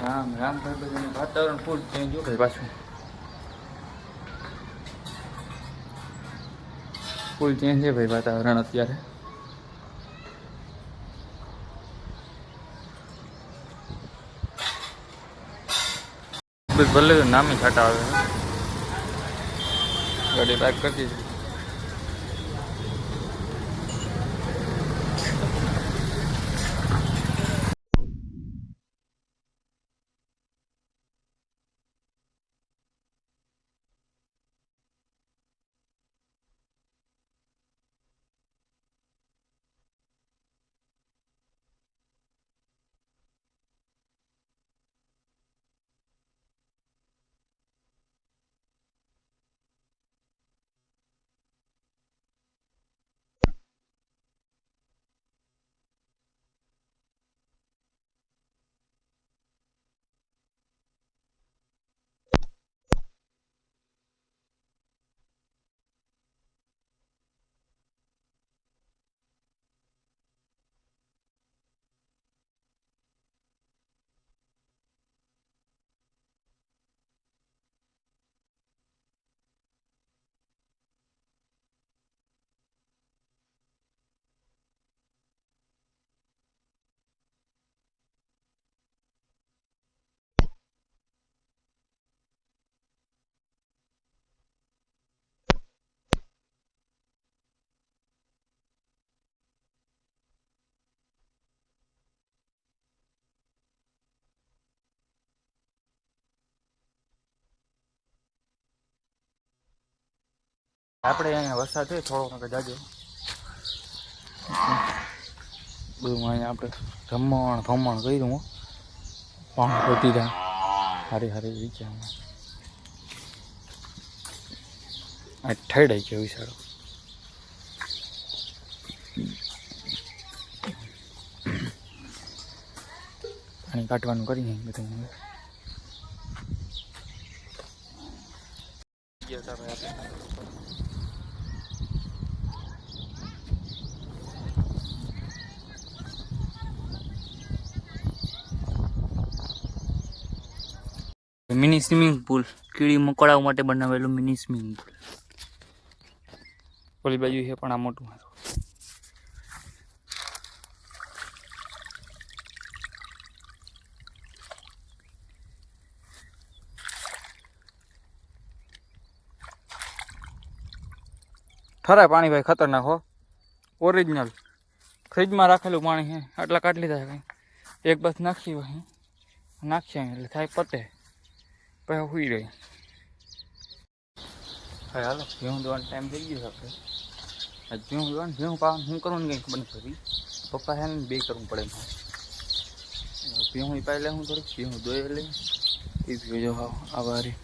રામ રામ ભાઈ બધું વાતાવરણ ફૂલ ચેન્જ હોય પાછું ફૂલ ચેન્જ છે ભાઈ વાતાવરણ અત્યારે ભલે નામે છાટા આવે ગાડી પાર્ક કરી દીધી આપણે અહીંયા વરસાદ છે થોડો જાજો બધું અહીંયા આપણે ભમણ કર્યું પાણી વધી જાય હારી વિચાર આ ઠેડાઈ ગયો વિચારો પાણી કાઢવાનું કરીને બધું મિની સ્વિમિંગ પુલ કીડી મકોડાઓ માટે બનાવેલું મિની સ્વિમિંગ પુલ ઓલી બાજુ છે પણ આ મોટું ઠરાય પાણી ભાઈ ખતરનાક હો ઓરિજિનલ ફ્રીજમાં રાખેલું પાણી છે આટલા કાઢી લીધા કંઈ એક બસ નાખી એટલે થાય પતે પછી સુઈ રહી હા હાલો ભેહું દોવાનો ટાઈમ થઈ ગયો આપણે ભેહું દોવાનું ભેહું પાવાનું શું કરવાનું કંઈ ખબર નથી પપ્પા છે ને બે કરવું પડે ભેહું પાઈ લે હું થોડીક ભેહું દોઈ લઈ એ ભેજો હા આભારી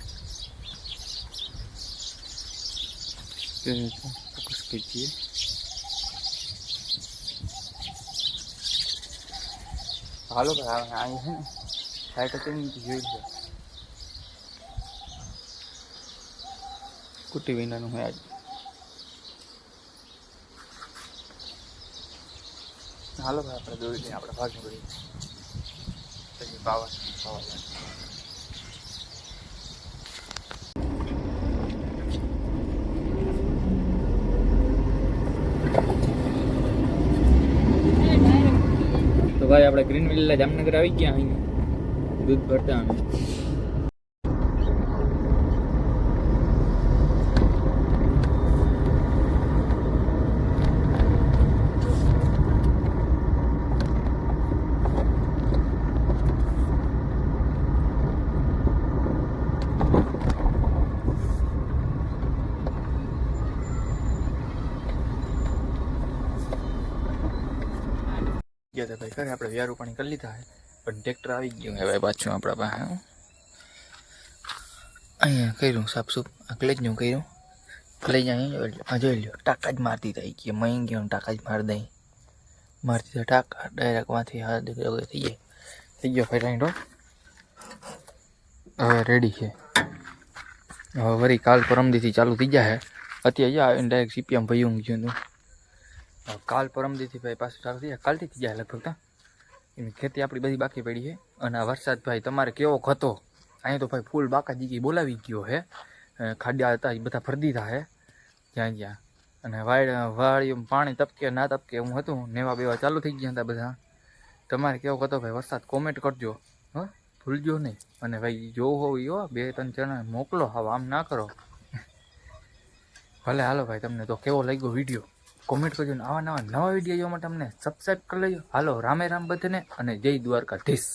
ફોકસ કીજીએ હાલો ભાઈ અહીં છે ને સાઈડ જોઈ છે કુટી વિનાનું હોય આજે હાલો ભાઈ આપણે દોરી લઈએ આપણે ભાગી પડીએ પછી પાવા તો ભાઈ આપણે ગ્રીન વિલા જામનગર આવી ગયા અહીંયા દૂધ ભરતા અમે ગયા હતા ભાઈ ખરે આપણે વ્યારું પાણી કરી લીધા છે પણ ટ્રેક્ટર આવી ગયું હે ભાઈ પાછું આપણા પાસે અહીંયા કર્યું સાફસૂફ આકલેજનું કર્યું લઈ જાય જોઈ લો ટાંકા જ મારતી થઈ ગઈ મહી ગયો ટાંકા જ મારી દઈ મારતી તો ટાંકા ડાયરેક્ટમાંથી હાથ થઈ ગયો ભાઈ રાઈડો હવે રેડી છે હવે વળી કાલ પરમદીથી ચાલુ થઈ જાય અત્યારે આવીને ડાયરેક્ટ સીપીએમ ભયું ગયું હતું કાલ પરમદીથી ભાઈ પાછું ચાલુ થઈ જાય કાલથી થઈ જાય લગભગ એની ખેતી આપણી બધી બાકી પડી છે. અને આ વરસાદ ભાઈ તમારે કેવો હતો? અહીંયા તો ભાઈ ફૂલ બાકા જીકી બોલાવી ગયો હે. ખાડા હતા એ બધા ભરી દીધા હે જ્યાં જ્યાં. અને વાડીમાં પાણી તપકે ના તપકે એવું હતું. નેવા બેવા ચાલુ થઈ ગયા હતા બધા. તમારે કેવો હતો ભાઈ વરસાદ? કોમેન્ટ કરજો, હા, ભૂલજો નહીં. અને ભાઈ જોવું હોય 2-3 જણા મોકલો. હવે આમ ના કરો. ભલે હાલો ભાઈ, તમને તો કેવો લાગ્યો વિડીયો કોમેન્ટ કરજો. ને આવા નવા વિડીયો જોવા માટે તમને સબસ્ક્રાઈબ કરી લેજો. હાલો રામે રામ બધાને, અને જય દ્વારકાધીશ.